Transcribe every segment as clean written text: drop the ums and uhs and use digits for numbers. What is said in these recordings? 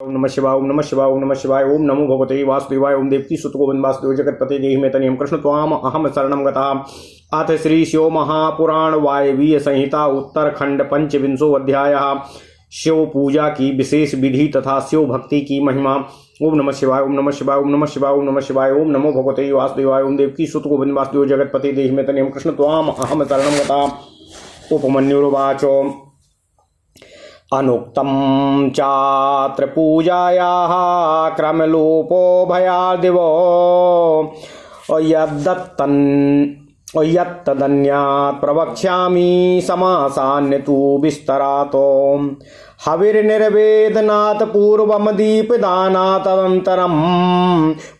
ओम नमः शिवाय ओम नमः शिवाय ओम नमः शिवाय ओम नमो भगवते वासुदेवाय ओम देवकी सुत गोविंद वासुदेव जगतपते देहि मे तनियम कृष्ण त्वाम अहम शरणं गतः। अथ श्री शिव महापुराण वायवीय संहिता उत्तरखंड पंचविंशो अध्यायः। शिव पूजा की विशेष विधि तथा शिव भक्ति की महिमा। ओम नमः शिवाय ओम नमः शिवाय ओम नमः शिवाय ओम नमः शिवाय ओम नमो भगवते वासुदेवाय ओम देवकी सुत गोविंद वासुदेव जगतपते देहि मे तनियम कृष्ण त्वाम अहम शरणं गतः। उपमन्युर्वाच अनुक्तं चात्र पूजायाः क्रमलोपो भयादिवो यत्तदन्यात् प्रवक्ष्यामि समासान्य तु विस्तरातो। हविर्निर्वेदनात् पूर्वं दीपदानात्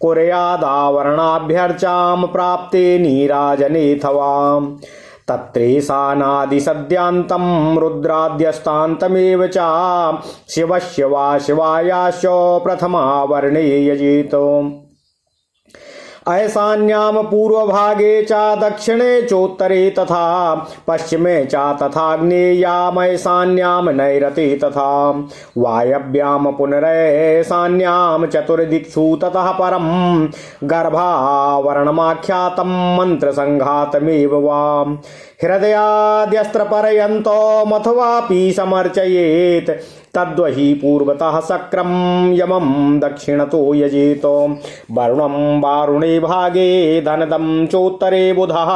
कुर्यादावरणाभ्यर्चां प्राप्ते नीराजनेऽथवा तत्रेशानादिसद्यान्तं रुद्राद्यस्तान्तमेव च शिवस्य वा शिवायाश्च प्रथमा वर्णे यजेत। ऐशान्यां पूर्वभागे च दक्षिणे चोत्तरे तथा पश्चिमे च तथाग्नेयाम् ऐशान्यां नैरते तथा वायव्यां पुनरैशान्यां चतुर्दिक्षु ततः परं गर्भावरणमाख्यातं मन्त्रसङ्घातमेव वा हृदयाद्यस्त्रपर्यन्तमथवापि समर्चयेत् तद्वहि पूर्वतः शक्रं यमं दक्षिणतो यजेत। वरुणं वारुणे भागे धनदं चोत्तरे बुधः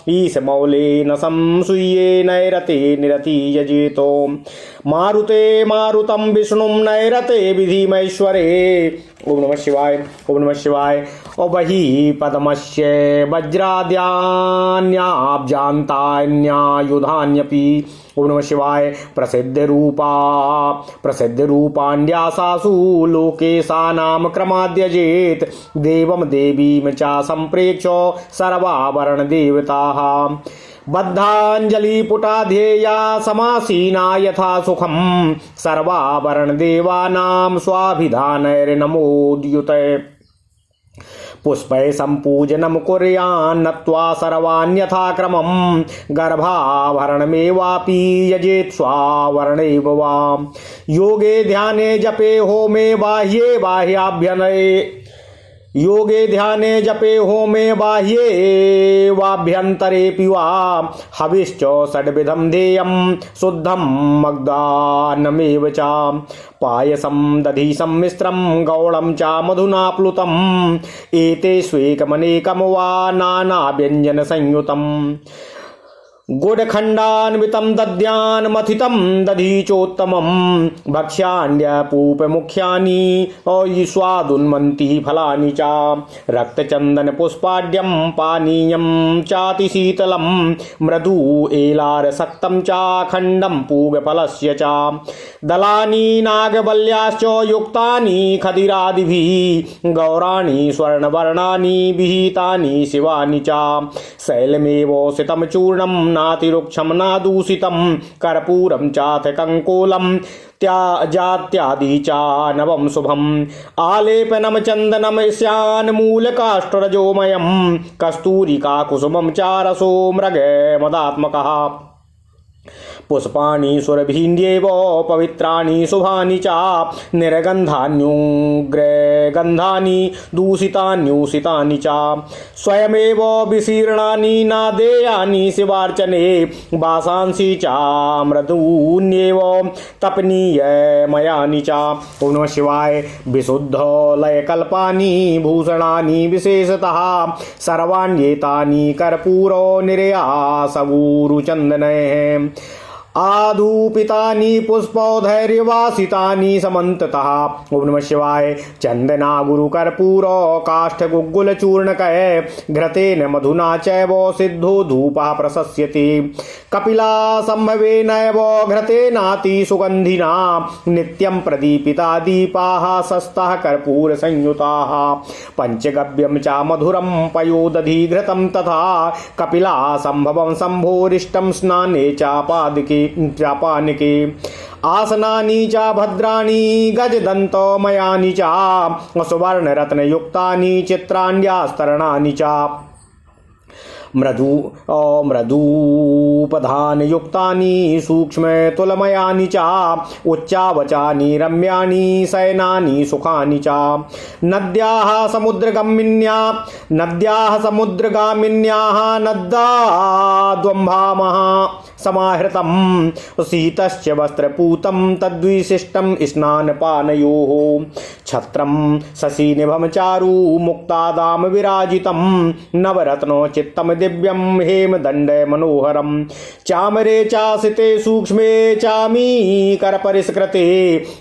ईशमौले न संसूये नैरते निरति यजेत। मारुते मारुतं विष्णुं नैरते विधिमैश्वरे। ओम नमः शिवाय ओम नमः शिवाय। वही पद्मस्य वज्राद्यान्याब्जान्तान्यायुधान्यपि। ओम नमः शिवाय। प्रसिद्धरूपाण्ड्यासासु लोकेशानां क्रमाद्यजेत् देवं देवीं च सम्प्रेक्ष्य सर्वावरणदेवताः बद्धाञ्जलिपुटा ध्येया समासीना यथा सुखं सर्वावरणदेवानां स्वाभिधानैर्नमोद्युते। पुष्पै सम्पूजनं कुर्यान्नत्वा सर्वान्यथा क्रमं गर्भाभरणमेवापि यजेत् स्वावरणैव वा। योगे ध्याने जपे होमे बाह्ये बाह्याभ्यनये योगे ध्याने जपे होमे बाह्ये वाभ्यन्तरेऽपि वा हविश्च षड्विधं ध्येयं शुद्धं मग्दान्नमेव च पायसं दधि सम्मिश्रं गौडं च मधुना प्लुतम् एतेष्वेकमनेकं वा नानाव्यञ्जनसंयुतम् गुडखण्डान्वितं दद्यान् मथितं दधि चोत्तमं भक्ष्याण्यपूपमुख्यानि स्वादुन्वन्ति फलानि च रक्तचन्दनपुष्पाढ्यं पानीयं चातिशीतलं मृदु एलारसक्तं च खण्डं पूगफलस्य च दलानि नागवल्याश्च युक्तानि खदिरादिभिः गौराणि स्वर्णवर्णानि विहितानि शिवानि च शैलमेवोषितं चूर्णं नातिरुक्षं नादूषितं कर्पूरं चाथ कंकोलं त्याजात्यादि च नवं शुभम् आलेपनं चन्दनं स्यान्मूलकाष्ठरजोमयं कस्तूरिका कुसुमं च रसो मृगमदात्मकः पुष्पाणि सुरभीन्येव पवित्राणि शुभानि च निर्गन्धान्युग्रगन्धानि दूषितान्यूषितानि च स्वयमेव विशीर्णानि नादेयानि शिवार्चने वासांसि च मृदून्येव तपनीयमयानि च। ओम नमः शिवाय। विशुद्धलयकल्पानि भूषणानि विशेषतः सर्वाण्येतानि कर्पूरो निर्यासवूरुचन्दनैः आधूपितानि पुष्पौधैर्यवासितानि समन्ततः। ओम नमः शिवाय। चन्दना गुरुकर्पूर काष्ठगुग्गुलचूर्णकै घृतेन मधुना चैव सिद्धो धूपः प्रशस्यते कपिला सम्भवेनैव घृतेनाति सुगन्धिना नित्यं प्रदीपिता दीपाः सस्तः कर्पूरसंयुताः पञ्चगव्यं च मधुरं पयोदधि घृतं तथा कपिला सम्भवं शम्भोरिष्टं स्नाने चापादिके चापानिके आसनानि च भद्राणि गजदन्तमयानि च सुवर्णरत्नयुक्तानि चित्राण्यस्तरणानि च मृदूपधानयुक्तानि सूक्ष्मतुलमयानि च उच्चावचानि रम्याणि शयनानि सुखानि च नद्याः समुद्रगामिन्याः नद्याद्वम्भामः समाहृतं शीतश्च वस्त्रपूतं तद्विशिष्टं स्नानपानयोः छत्रं शशिनिभं चारु मुक्तादाम विराजितं नवरत्नोचित्तं दिव्यं हेमदण्ड मनोहरं चामरे चासिते सूक्ष्मे चामीकरपरिष्कृते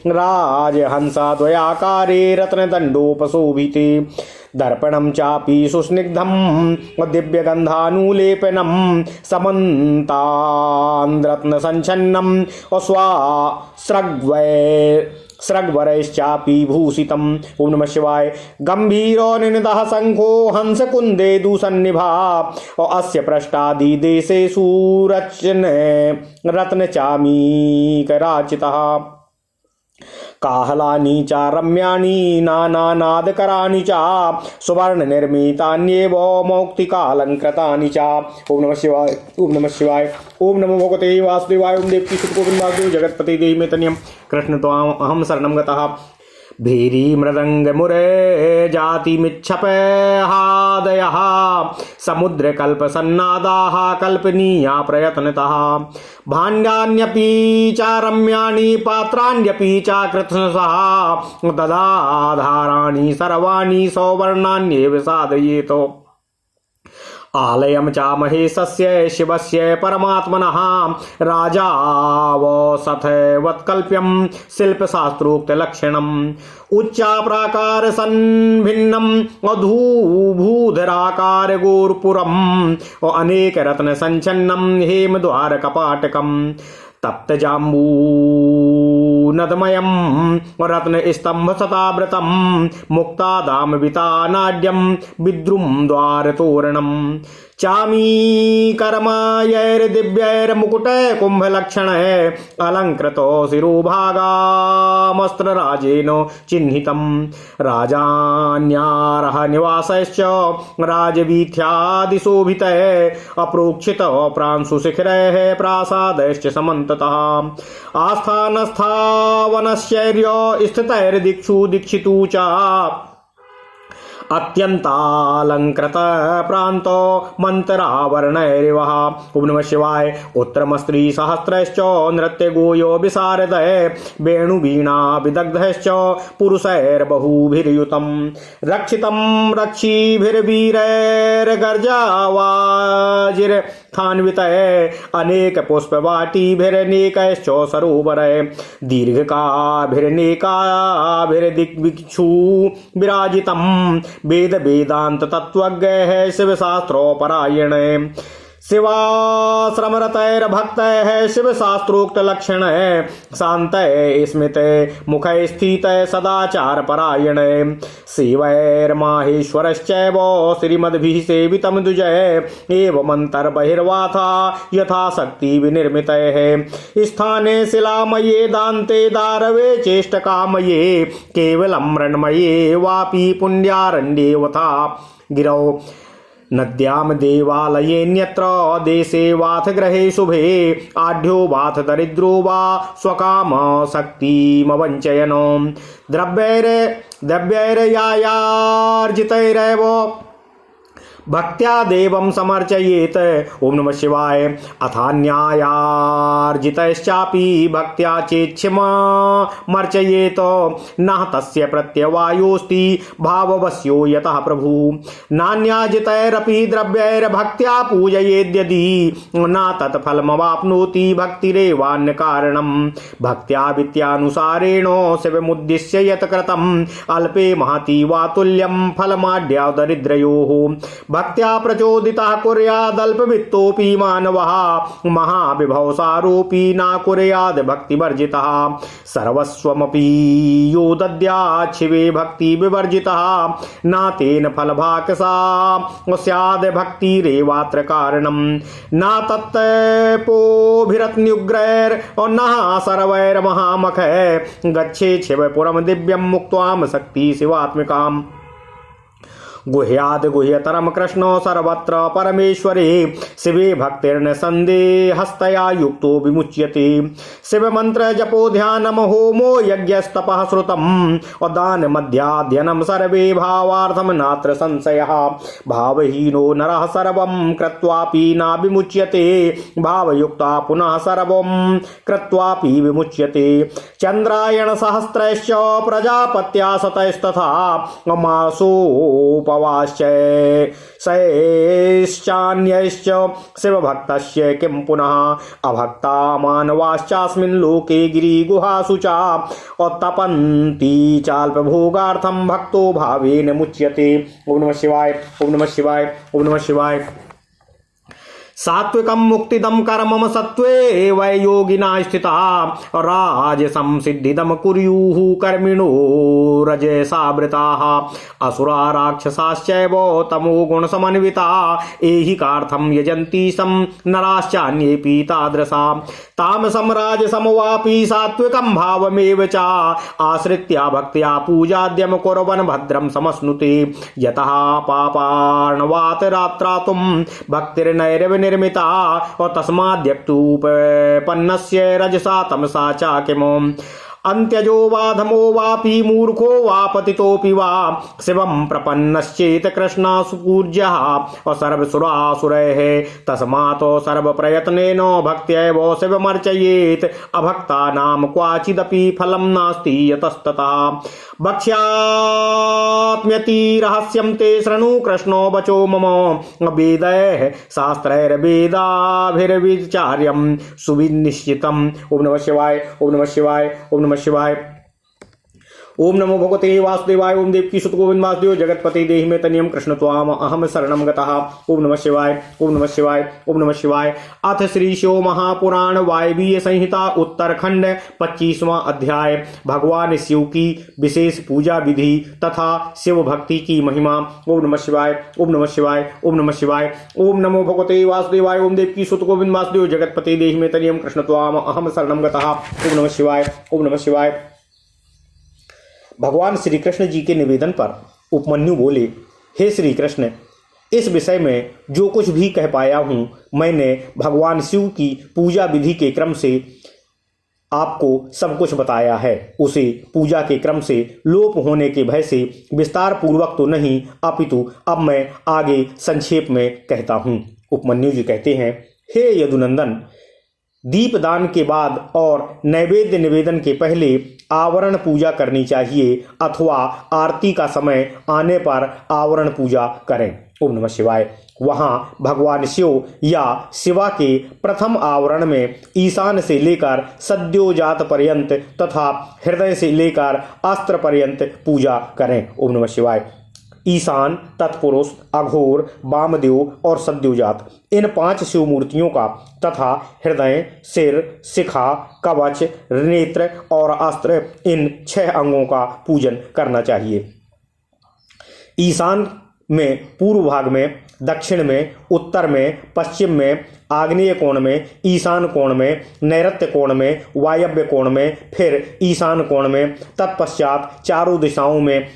राजहंसाद्वयाकारे रत्नदण्डोपशोभिते दर्पणं चापि सुस्निग्धं दिव्यगन्धानुलेपनं समन्तान्द्रत्नसञ्छन्नं स्रग्वरैश्चापि भूषितम्। ओम नमः शिवाय। गंभीरो निनदः शंखो हंसकुंदे दूसन्निभा अस्य पृष्ठादि देशेषु रत्नचामीकराचितः काहलानि च रम्याणि नानानादकराणि च सुवर्णनिर्मितान्येव मौक्तिकालङ्कृतानि च। ओम नमः शिवाय। ओम नमः शिवाय। ओम नमो भगवते वासुदेवाय। ओम देवकी सुतगोविन्द वासुदेव जगत्पते देहि मे तनयम् कृष्ण त्वाम् अहं शरणं गतः। भीरी मृदंग मुरे जातिमिच्छपहादयः समुद्रकल्प सन्नादाः कल्पनीया प्रयत्नतः भाण्डान्यपि च रम्याणि पात्राण्यपि च कृत्स्नसः ददाधाराणि सर्वाणि सौवर्णान्येव साधयेत् आलयं च महेशस्य शिवस्य परमात्मनः राजावसथवत्कल्प्यं शिल्पशास्त्रोक्तलक्षणम् उच्चाप्राकार सन्भिन्नम् अधूभूधराकार गोरपुरम् अनेक रत्न संचन्नं हेमद्वारकपाटकम् तप्तजाम्बूनदमयं रत्नस्तम्भशताव्रतं मुक्तादामवितानाड्यं विद्रुं द्वारतोरणं चामीकरमायैर्दिव्यैर्मुकुटकुम्भलक्षणैः अलङ्कृतो शिरोभागामस्त्रराजेन चिह्नितं राजान्यारः निवासैश्च राजवीथ्यादिशोभितैः अप्रोक्षित प्रांशुशिखरैः प्रासादैश्च समन्ततः आस्थानस्थावनशैर्य स्थितैर्दिक्षु दीक्षितु च अत्यंतालंकृत प्रांतो मंत्रावरणैरिवः। ओम नमः शिवाय। उत्तरमस्त्री सहस्रश्च नृत्य गोयो विशारदय वेणुवीणा विदग्धश्च पुरुषैर्बहुभिर्युतं रक्षितं रक्षीभिर्वीरैर्गर्जावाजिर्खान्वितय अनेक पुष्पवाटीभिरनेकैश्च सरोवरै दीर्घकाभिरनेकाभिर्दिग्विक्षु विराजितं वेद वेदांत तत्वज्ञः शिवशास्त्रोपरायण शिवाश्रमरतैर्भक्तैः शिवशास्त्रोक्तलक्षणैः शान्तैः स्मितैः मुखैः स्थितैः सदाचारपरायणैः शिवैर्माहेश्वरश्चैव श्रीमद्भिः सेवितं द्विजैः एवमन्तर्बहिर्वाथा यथाशक्ति विनिर्मितैः स्थाने शिलामये दान्ते दारवे चेष्टकामये केवलं मृण्मये वापि पुण्यारण्येवथा गिरौ नद्यां देवालयेऽन्यत्र देशे वाथ गृहे शुभे आढ्यो वाथ दरिद्रो वा स्वकाम शक्तिमवञ्चयन् द्रव्यैर्यायार्जितैरेव भक्त्या देवं समर्चयेत। ओम नमः शिवाय। अथान्यायार्जितश्चापि भक्त्या चेच्छमर्चयेत नः तस्य प्रत्यवायोस्ति भाववश्यो यतः प्रभु नान्याजितैरपि द्रव्यैर्भक्त्या पूजयेद्यदि न तत्फलमवाप्नोति भक्तिरेवान्य कारणम् भक्त्या वित्यानुसारेण शिवमुद्दिश्य यत् कृतम् अल्पे महति वा तुल्यं फलमाढ्या दरिद्रयोः भक्त्या प्रचोदितः कुर्यादल्पवित्तोऽपि मानवः महाविभवसारोऽपि न कुर्याद् भक्तिवर्जितः सर्वस्वमपि यो दद्यात् शिवे भक्ति विवर्जितः न तेन फलभाकसा स्याद् भक्तिरेवात्र कारणम् न तत्तपोभिरत्न्युग्रैर् न सर्वैर्महामखैः गच्छेत् शिवपुरं दिव्यं मुक्त्वां शक्ति शिवात्मिकाम् गुह्याद गुह्यतरम कृष्णो सर्वत्र परमेश्वरे शिवे भक्तिर्न संदेहस्तया युक्तो विमुच्यते। शिव मंत्र जपो ध्यानम होमो यज्ञस्तपः श्रुतम और दान मध्याध्ययनम सर्वे भावार्थम नात्र संशयः। भावहीनो नरः सर्वं कृत्वापि न विमुच्यते भावयुक्ता पुनः सर्वं कृत्वापि विमुच्यते। चंद्रायण सहस्त्रश्च प्रजापत्या शतैस्तथा मासोपवाश्च शैश्चान्यश्च शिवभक्तस्य किं पुनः अभक्ता मानवाश्चास्मिन् लोके गिरिगुहासु च तपन्ति चाल्पभोगार्थं भक्तो भावेन मुच्यते। ओम नमः शिवाय ओम नमः शिवाय ओम नमः शिवाय। सात्विकं मुक्तिदं कर्मम सत्त्वे वै योगिना स्थिता राजसं सिद्धिदं कुर्युः कर्मिणो रजसावृताः असुरा राक्षसाश्चैव तमो गुणसमन्विता ऐहिकार्थं यजन्ति सं नराश्चान्येऽपि तादृशा तामसं राजसं वापि सात्विकं भावमेव च आश्रित्या भक्त्या पूजाद्यं कुर्वन् भद्रं समश्नुते यतः पापार्णवात् रात्रातुं भक्तिर्नैरव निर्मिता और तस्माद्यक्तुपन्नस्य रजसा तमसा च किम् अंत्यजो वा धमो वापि मूर्खो वा पतितोऽपि वा शिवं प्रपन्नश्चेत कृष्णासुपूज्यः और सर्वसुरासुरैः तस्मात् सर्वप्रयत्नेन भक्त्यैव शिवमर्चयेत् अभक्तानां क्वाचिदपि फलं नास्ति यतस्ततः वक्ष्याम्यति रहस्यं ते शृणु कृष्णो वचो मम वेदैः शास्त्रैर्वेदाभिर्विचार्यं सुविनिश्चितम्। ओम नमः शिवाय ओम नमः शिवाय ओम नमः शिवाय। ओम नमो भगवते वासुदेवाय। ओम देवकी सुत गोविंद वासुदेव जगतपति देहि में तनियम कृष्ण त्वाम अहम शरणम गतः। ओम नमः शिवाय ओम नमः शिवाय ओम नमः शिवाय। अथ श्री शिव महापुराण वायवीय संहिता उत्तरखंड 25वां अध्याय भगवान शिव की विशेष पूजा विधि तथा शिव भक्ति की महिमा। ओम नमः शिवाय ओम नमः शिवाय ओम नमः शिवाय। ओम नमो भगवते वासुदेवाय। ओम देवकी सुत गोविंद वासुदेव जगतपति देहि में तनियम कृष्ण त्वाम अहम शरणम गतः। ओम नमः शिवाय ओम नमः शिवाय। भगवान श्री कृष्ण जी के निवेदन पर उपमन्यु बोले, हे श्री कृष्ण, इस विषय में जो कुछ भी कह पाया हूँ मैंने भगवान शिव की पूजा विधि के क्रम से आपको सब कुछ बताया है। उसे पूजा के क्रम से लोप होने के भय से विस्तार पूर्वक तो नहीं अपितु अब मैं आगे संक्षेप में कहता हूँ। उपमन्यु जी कहते हैं, हे यदुनंदन, दीपदान के बाद और नैवेद्य निवेदन के पहले आवरण पूजा करनी चाहिए अथवा आरती का समय आने पर आवरण पूजा करें। ओम नमः शिवाय। वहाँ भगवान शिव या शिवा के प्रथम आवरण में ईशान से लेकर सद्योजात पर्यंत तथा हृदय से लेकर अस्त्र पर्यंत पूजा करें। ओम नमः शिवाय। ईशान, तत्पुरुष, अघोर, वामदेव और सद्योजात इन 5 शिव मूर्तियों का तथा हृदय, सिर, शिखा, कवच, नेत्र और अस्त्र इन 6 अंगों का पूजन करना चाहिए। ईशान में पूर्व भाग में, दक्षिण में, उत्तर में, पश्चिम में, आग्नेय कोण में, ईशान कोण में, नैऋत्य कोण में, वायव्य कोण में, फिर ईशान कोण में, तत्पश्चात चारों दिशाओं में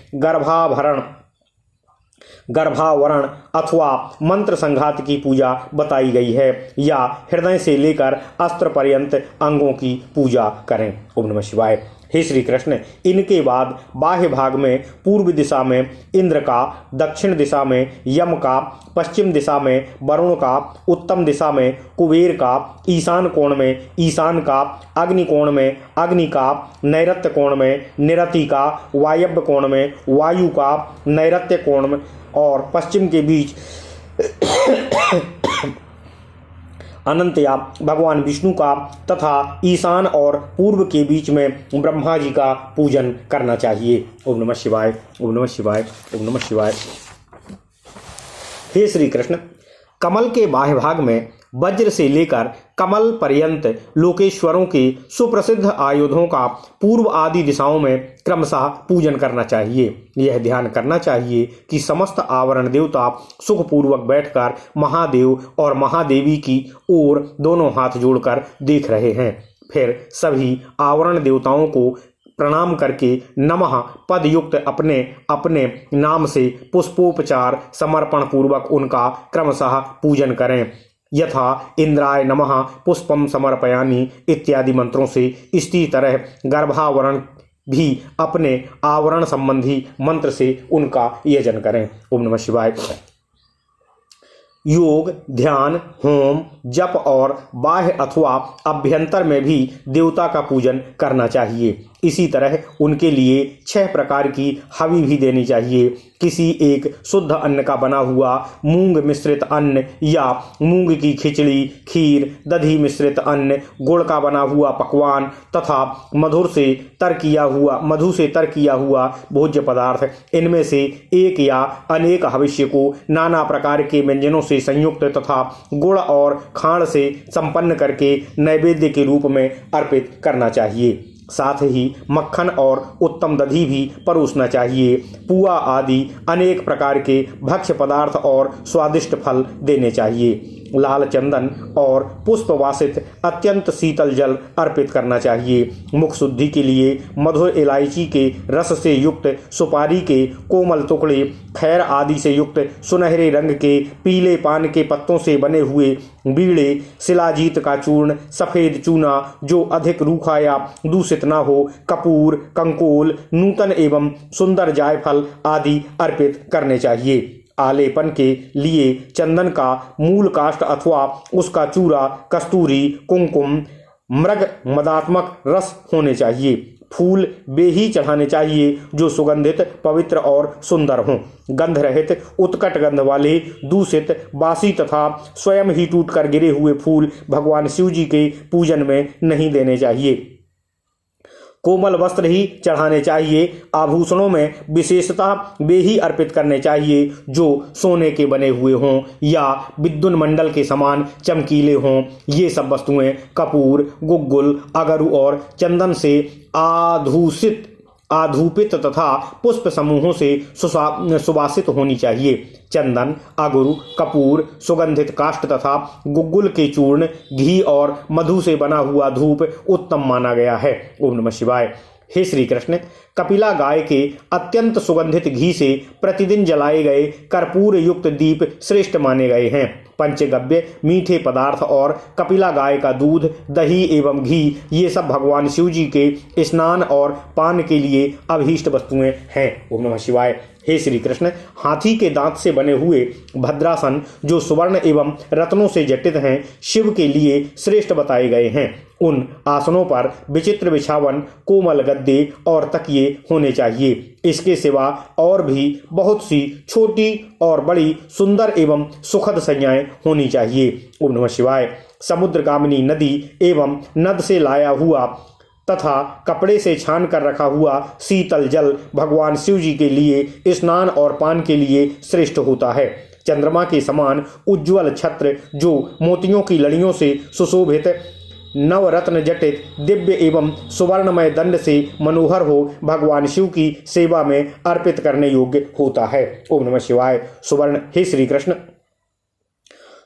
गर्भावरण अथवा मंत्र संघात की पूजा बताई गई है या हृदय से लेकर अस्त्र पर्यंत अंगों की पूजा करें। ओम नमः शिवाय। हे श्री कृष्ण, इनके बाद बाह्य भाग में पूर्व दिशा में इंद्र का, दक्षिण दिशा में यम का, पश्चिम दिशा में वरुण का, उत्तम दिशा में कुबेर का, ईशान कोण में ईशान का, अग्नि कोण में अग्नि का, नैऋत्य कोण में निरति का, वायव्य कोण में वायु का, नैऋत्य कोण में और पश्चिम के बीच अनंतया भगवान विष्णु का तथा ईशान और पूर्व के बीच में ब्रह्मा जी का पूजन करना चाहिए। ओम नमः शिवाय ओम नमः शिवाय ओम नमः शिवाय। हे श्री कृष्ण, कमल के बाह्य भाग में वज्र से लेकर कमल पर्यंत लोकेश्वरों के सुप्रसिद्ध आयुधों का पूर्व आदि दिशाओं में क्रमशः पूजन करना चाहिए। यह ध्यान करना चाहिए कि समस्त आवरण देवता सुखपूर्वक बैठकर महादेव और महादेवी की ओर दोनों हाथ जोड़कर देख रहे हैं। फिर सभी आवरण देवताओं को प्रणाम करके नमः पद युक्त अपने अपने नाम से पुष्पोपचार समर्पण पूर्वक उनका क्रमशः पूजन करें। यथा इंद्राय नमः पुष्पम समर्पयामि इत्यादि मंत्रों से। इसी तरह गर्भावरण भी अपने आवरण संबंधी मंत्र से उनका यजन करें। ओम नमः शिवाय। योग, ध्यान, होम, जप और बाह्य अथवा अभ्यंतर में भी देवता का पूजन करना चाहिए। इसी तरह उनके लिए 6 प्रकार की हवि भी देनी चाहिए। किसी एक शुद्ध अन्न का बना हुआ मूंग मिश्रित अन्न या मूंग की खिचड़ी, खीर, दही मिश्रित अन्न, गुड़ का बना हुआ पकवान तथा मधु से तर किया हुआ भोज्य पदार्थ, इनमें से एक या अनेक हविष्य को नाना प्रकार के व्यंजनों से संयुक्त तथा गुड़ और खांड से संपन्न करके नैवेद्य के रूप में अर्पित करना चाहिए। साथ ही मक्खन और उत्तम दही भी परोसना चाहिए। पुआ आदि अनेक प्रकार के भक्ष्य पदार्थ और स्वादिष्ट फल देने चाहिए। लाल चंदन और पुष्पवासित अत्यंत शीतल जल अर्पित करना चाहिए। मुख शुद्धि के लिए मधुर इलायची के रस से युक्त सुपारी के कोमल टुकड़े, खैर आदि से युक्त सुनहरे रंग के पीले पान के पत्तों से बने हुए बीड़े, शिलाजीत का चूर्ण, सफेद चूना जो अधिक रूखा या दूषित न हो, कपूर, कंकोल, नूतन एवं सुंदर जायफल आदि अर्पित करने चाहिए। आलेपन के लिए चंदन का मूल काष्ठ अथवा उसका चूरा, कस्तूरी, कुमकुम, मृग मदात्मक रस होने चाहिए। फूल बेही चढ़ाने चाहिए जो सुगंधित, पवित्र और सुंदर हों। गंध रहित, उत्कट गंध वाले, दूषित, बासी तथा स्वयं ही टूटकर गिरे हुए फूल भगवान शिव जी के पूजन में नहीं देने चाहिए। कोमल वस्त्र ही चढ़ाने चाहिए। आभूषणों में विशेषतः वे ही अर्पित करने चाहिए जो सोने के बने हुए हों या विद्युन मंडल के समान चमकीले हों। ये सब वस्तुएं कपूर, गुग्गुल, अगरु और चंदन से आधूपित तथा पुष्प समूहों से सुवासित होनी चाहिए। चंदन, अगुरु, कपूर, सुगंधित काष्ठ तथा गुग्गुल के चूर्ण, घी और मधु से बना हुआ धूप उत्तम माना गया है। ओम नमः शिवाय। हे श्री कृष्ण, कपिला गाय के अत्यंत सुगंधित घी से प्रतिदिन जलाए गए कर्पूर युक्त दीप श्रेष्ठ माने गए हैं। पंचगव्य, मीठे पदार्थ और कपिला गाय का दूध, दही एवं घी ये सब भगवान शिव जी के स्नान और पान के लिए अभीष्ट वस्तुएं हैं। ओम नमः शिवाय। हे श्री कृष्ण, हाथी के दांत से बने हुए भद्रासन जो सुवर्ण एवं रत्नों से जटित हैं, शिव के लिए श्रेष्ठ बताए गए हैं। उन आसनों पर विचित्र बिछावन, कोमल गद्दे और तकिए होने चाहिए। इसके सिवा और भी बहुत सी छोटी और बड़ी सुंदर एवं सुखद संज्ञाएं होनी चाहिए। ओम नमः शिवाय। समुद्रगामिनी नदी एवं नद से लाया हुआ तथा कपड़े से छान कर रखा हुआ शीतल जल भगवान शिव जी के लिए स्नान और पान के लिए श्रेष्ठ होता है। चंद्रमा के समान उज्ज्वल छत्र जो मोतियों की लड़ियों से सुशोभित, नवरत्न जटित, दिव्य एवं सुवर्णमय दंड से मनोहर हो, भगवान शिव की सेवा में अर्पित करने योग्य होता है। ओम नमः शिवाय। सुवर्ण, हे श्री कृष्ण,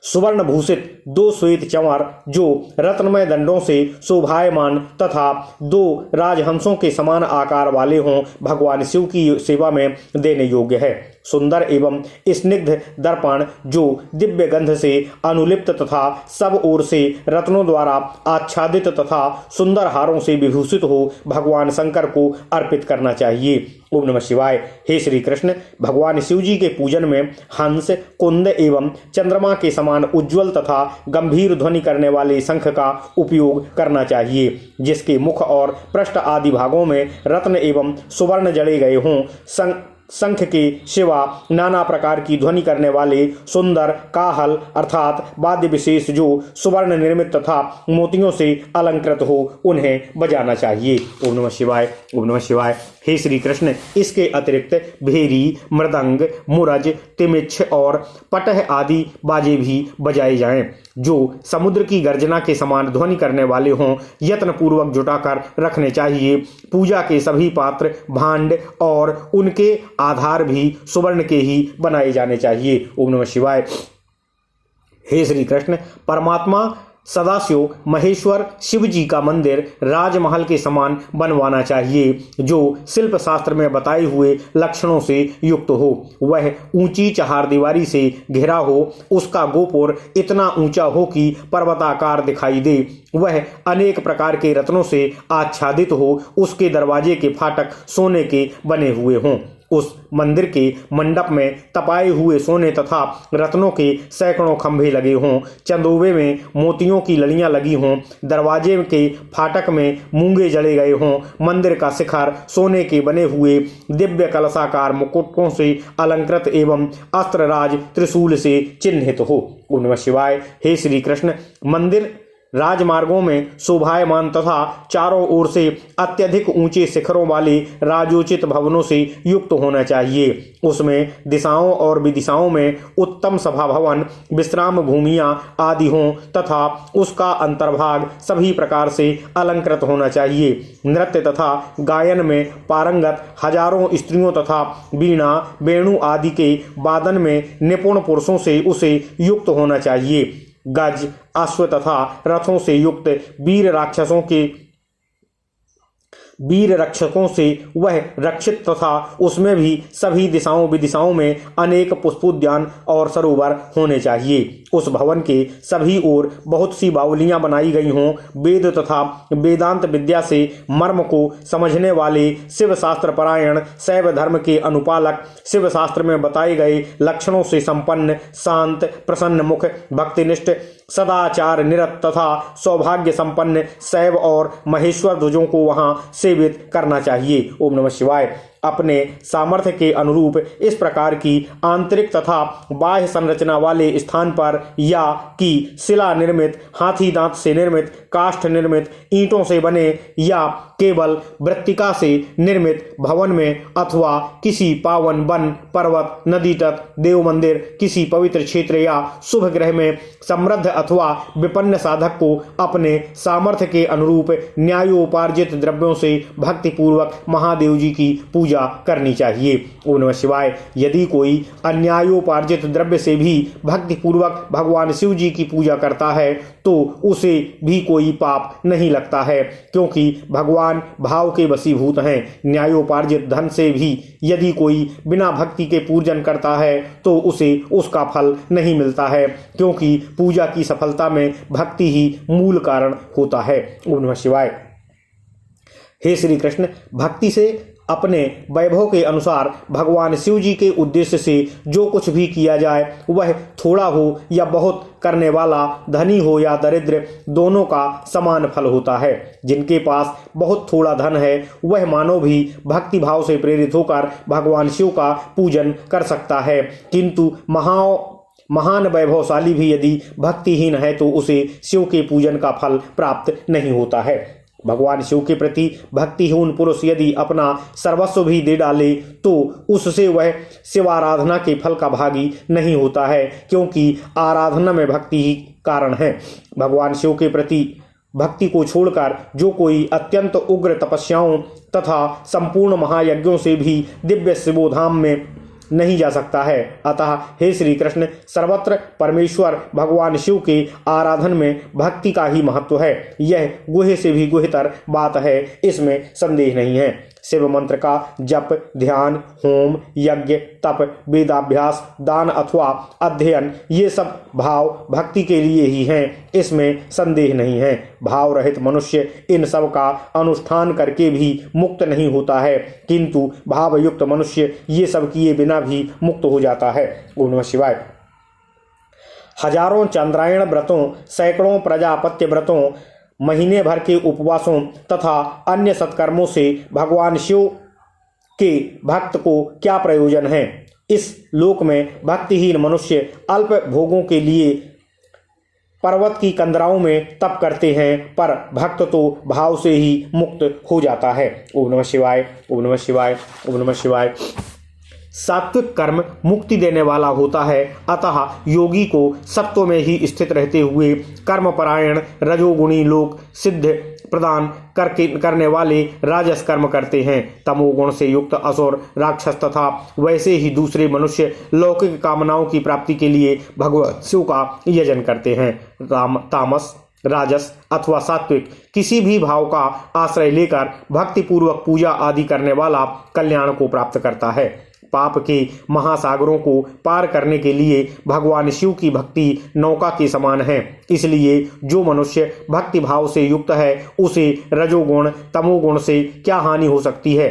सुवर्ण भूषित 2 श्वेत चंवर जो रत्नमय दंडों से शोभायमान तथा 2 राजहंसों के समान आकार वाले हों, भगवान शिव की सेवा में देने योग्य है। सुंदर एवं स्निग्ध दर्पण जो दिव्य गंध से अनुलिप्त तथा सब ओर से रत्नों द्वारा आच्छादित तथा सुंदर हारों से विभूषित हो, भगवान शंकर को अर्पित करना चाहिए। ओम नमः शिवाय। हे श्री कृष्ण, भगवान शिव जी के पूजन में हंस, कुंद एवं चंद्रमा के समान उज्ज्वल तथा गंभीर ध्वनि करने वाले शंख का उपयोग करना चाहिए, जिसके मुख और पृष्ठ आदि भागों में रत्न एवं सुवर्ण जड़े गए हों। शंख के सिवा नाना प्रकार की ध्वनि करने वाले सुंदर काहल अर्थात वाद्य विशेष जो सुवर्ण निर्मित तथा मोतियों से अलंकृत हो, उन्हें बजाना चाहिए। ओम नमः शिवाय। ओम नमः शिवाय। हे श्री कृष्ण, इसके अतिरिक्त भेरी, मृदंग, मुरज, तिमिच्छ और पटह आदि बाजे भी बजाए जाएं, जो समुद्र की गर्जना के समान ध्वनि करने वाले हों। यत्न पूर्वक जुटाकर रखने चाहिए। पूजा के सभी पात्र, भांड और उनके आधार भी सुवर्ण के ही बनाए जाने चाहिए। ओम नमः शिवाय। हे श्री कृष्ण, परमात्मा सदाशिव महेश्वर शिव जी का मंदिर राजमहल के समान बनवाना चाहिए, जो शिल्प शास्त्र में बताए हुए लक्षणों से युक्त हो। वह ऊंची चहारदीवारी से घिरा हो, उसका गोपुर इतना ऊंचा हो कि पर्वताकार दिखाई दे, वह अनेक प्रकार के रत्नों से आच्छादित हो, उसके दरवाजे के फाटक सोने के बने हुए हों। उस मंदिर के मंडप में तपाए हुए सोने तथा रत्नों के सैकड़ों खंभे लगे हों, चंदोबे में मोतियों की लड़ियां लगी हों, दरवाजे के फाटक में मूंगे जड़े गए हों, मंदिर का शिखर सोने के बने हुए दिव्य कलशाकार मुकुटों से अलंकृत एवं अस्त्रराज त्रिशूल से चिन्हित हो। ओम नमः शिवाय। हे श्री कृष्ण, मंदिर राजमार्गों में शोभायमान तथा चारों ओर से अत्यधिक ऊंचे शिखरों वाले राजोचित भवनों से युक्त होना चाहिए। उसमें दिशाओं और विदिशाओं में उत्तम सभा भवन, विश्राम भूमियां आदि हों तथा उसका अंतर्भाग सभी प्रकार से अलंकृत होना चाहिए। नृत्य तथा गायन में पारंगत हजारों स्त्रियों तथा वीणा, वेणु आदि के वादन में निपुण पुरुषों से उसे युक्त होना चाहिए। गज, अश्व तथा रथों से युक्त वीर रक्षकों से वह रक्षित तथा उसमें भी सभी दिशाओं विदिशाओं में अनेक पुष्पोद्यान और सरोवर होने चाहिए। उस भवन के सभी ओर बहुत सी बावलियां बनाई गई हों, वेद तथा वेदांत विद्या से मर्म को समझने वाले, शिव शास्त्र परायण, शैव धर्म के अनुपालक, शिव शास्त्र में बताए गए लक्षणों से संपन्न, शांत प्रसन्न मुख, भक्तिनिष्ठ, सदाचार निरत तथा सौभाग्य संपन्न शैव और महेश्वर ध्वजों को वहां सेवित करना चाहिए। ओम नमः शिवाय। अपने सामर्थ्य के अनुरूप इस प्रकार की आंतरिक तथा बाह्य संरचना वाले स्थान पर या कि शिला निर्मित, हाथी दांत से निर्मित, काष्ठ निर्मित, ईंटों से बने या केवल वृत्तिका से निर्मित भवन में अथवा किसी पावन वन, पर्वत, नदी तट, देव मंदिर, किसी पवित्र क्षेत्र या शुभ ग्रह में समृद्ध अथवा विपन्न साधक को अपने सामर्थ्य के अनुरूप न्यायोपार्जित द्रव्यों से भक्तिपूर्वक महादेव जी की पूजा करनी चाहिए। ओम नमः शिवाय। यदि कोई अन्यायोपार्जित द्रव्य से भी भक्तिपूर्वक भगवान शिव जी की पूजा करता है तो उसे भी कोई पाप नहीं लगता है, क्योंकि भगवान भाव के वशीभूत हैं। न्यायोपार्जित धन से भी यदि कोई बिना भक्ति के पूजन करता है तो उसे उसका फल नहीं मिलता है, क्योंकि पूजा की सफलता में भक्ति ही मूल कारण होता है। ओम नमः शिवाय। हे श्री कृष्ण, भक्ति से अपने वैभव के अनुसार भगवान शिव जी के उद्देश्य से जो कुछ भी किया जाए, वह थोड़ा हो या बहुत करने वाला, धनी हो या दरिद्र, दोनों का समान फल होता है। जिनके पास बहुत थोड़ा धन है वह मानव भी भक्ति भाव से प्रेरित होकर भगवान शिव का पूजन कर सकता है, किंतु महान वैभवशाली भी यदि भक्तिहीन है तो उसे शिव के पूजन का फल प्राप्त नहीं होता है। भगवान शिव के प्रति भक्तिहीन पुरुष यदि अपना सर्वस्व भी दे डाले तो उससे वह शिव आराधना के फल का भागी नहीं होता है, क्योंकि आराधना में भक्ति ही कारण है। भगवान शिव के प्रति भक्ति को छोड़कर जो कोई अत्यंत उग्र तपस्याओं तथा संपूर्ण महायज्ञों से भी दिव्य शिवोधाम में नहीं जा सकता है। अतः हे श्री कृष्ण, सर्वत्र परमेश्वर भगवान शिव के आराधन में भक्ति का ही महत्व है। यह गुह्य से भी गुह्यतर बात है, इसमें संदेह नहीं है। शिव मंत्र का जप, ध्यान, होम, यज्ञ, तप, वेदाभ्यास, दान अथवा अध्ययन, ये सब भाव भक्ति के लिए ही हैं, इसमें संदेह नहीं है। भाव रहित मनुष्य इन सब का अनुष्ठान करके भी मुक्त नहीं होता है, किंतु भावयुक्त मनुष्य ये सब किए बिना भी मुक्त हो जाता है। ओम नमः शिवाय। हजारों चंद्रायण व्रतों, सैकड़ों प्रजापत्य व्रतों, महीने भर के उपवासों तथा अन्य सत्कर्मों से भगवान शिव के भक्त को क्या प्रयोजन है। इस लोक में भक्तिहीन मनुष्य अल्प भोगों के लिए पर्वत की कंदराओं में तप करते हैं, पर भक्त तो भाव से ही मुक्त हो जाता है। ओम नमः शिवाय। ओम नमः शिवाय। ओम नमः शिवाय। सात्विक कर्म मुक्ति देने वाला होता है, अतः योगी को सत्व में ही स्थित रहते हुए कर्मपरायण रजोगुणी लोग सिद्ध प्रदान करने वाले राजस कर्म करते हैं। तमोगुण से युक्त असुर, राक्षस तथा वैसे ही दूसरे मनुष्य लौकिक कामनाओं की प्राप्ति के लिए भगवान शिव का यजन करते हैं। तामस राजस अथवा सात्विक किसी भी भाव का आश्रय लेकर भक्तिपूर्वक पूजा आदि करने वाला कल्याण को प्राप्त करता है। पाप के महासागरों को पार करने के लिए भगवान शिव की भक्ति नौका के समान है। इसलिए जो मनुष्य भक्ति भाव से युक्त है उसे रजोगुण तमोगुण से क्या हानि हो सकती है।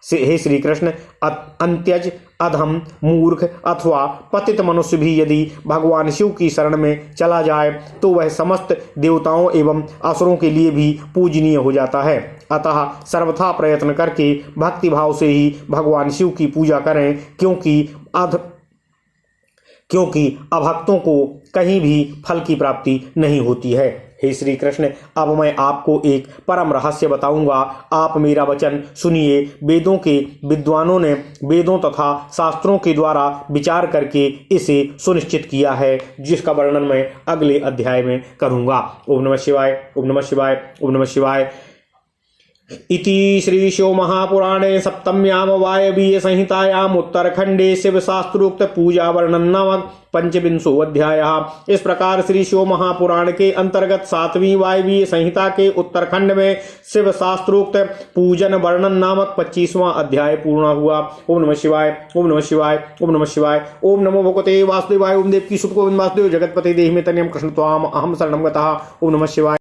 हे श्री कृष्ण, अंत्यज अधम मूर्ख अथवा पतित मनुष्य भी यदि भगवान शिव की शरण में चला जाए तो वह समस्त देवताओं एवं असुरों के लिए भी पूजनीय हो जाता है। अतः सर्वथा प्रयत्न करके भक्ति भाव से ही भगवान शिव की पूजा करें, क्योंकि अभक्तों को कहीं भी फल की प्राप्ति नहीं होती है। हे श्री कृष्ण, अब मैं आपको एक परम रहस्य बताऊंगा। आप मेरा वचन सुनिए। वेदों के विद्वानों ने वेदों तथा शास्त्रों के द्वारा विचार करके इसे सुनिश्चित किया है, जिसका वर्णन मैं अगले अध्याय में करूंगा। ओम नमः शिवाय, ओम नमः शिवाय, ओम नमः शिवाय। इति श्री शिव महापुराणे सप्तम्याम वायवीय संहितायाम उत्तरखंडे शिव शास्त्रोक्त पूजा वर्णन नामक पंचविंशो अध्यायः। इस प्रकार श्री शिव महापुराण के अंतर्गत 7वीं वायवीय संहिता के उत्तरखंड में शिव शास्त्रोक्त पूजन वर्णन नामक 25वां अध्याय पूर्ण हुआ। ओम नमः शिवाय, ओम नमः शिवाय, ओम नमः शिवाय। ओम नमो भगवते वासुदेवाय। ओम देवकी सुत गोविंद वासुदेव जगतपते देहि में तनियम कृष्ण त्वाम अहम शरणम गतः। ओम नमः शिवाय।